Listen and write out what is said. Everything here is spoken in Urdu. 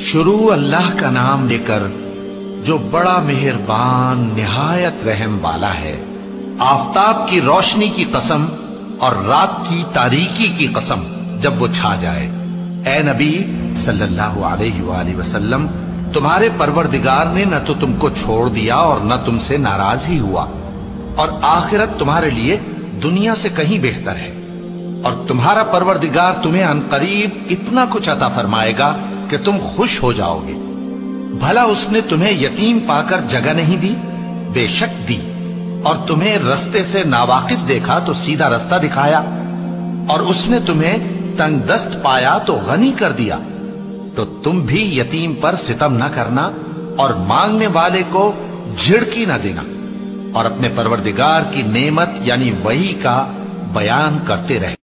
شروع اللہ کا نام لے کر جو بڑا مہربان نہایت رحم والا ہے۔ آفتاب کی روشنی کی قسم اور رات کی تاریکی کی قسم جب وہ چھا جائے۔ اے نبی صلی اللہ علیہ وآلہ وسلم، تمہارے پروردگار نے نہ تو تم کو چھوڑ دیا اور نہ تم سے ناراض ہی ہوا، اور آخرت تمہارے لیے دنیا سے کہیں بہتر ہے، اور تمہارا پروردگار تمہیں عنقریب اتنا کچھ عطا فرمائے گا کہ تم خوش ہو جاؤ گے۔ بھلا اس نے تمہیں یتیم پا کر جگہ نہیں دی؟ بے شک دی، اور تمہیں رستے سے ناواقف دیکھا تو سیدھا رستہ دکھایا، اور اس نے تمہیں تنگ دست پایا تو غنی کر دیا۔ تو تم بھی یتیم پر ستم نہ کرنا اور مانگنے والے کو جھڑکی نہ دینا، اور اپنے پروردگار کی نعمت یعنی وحی کا بیان کرتے رہے۔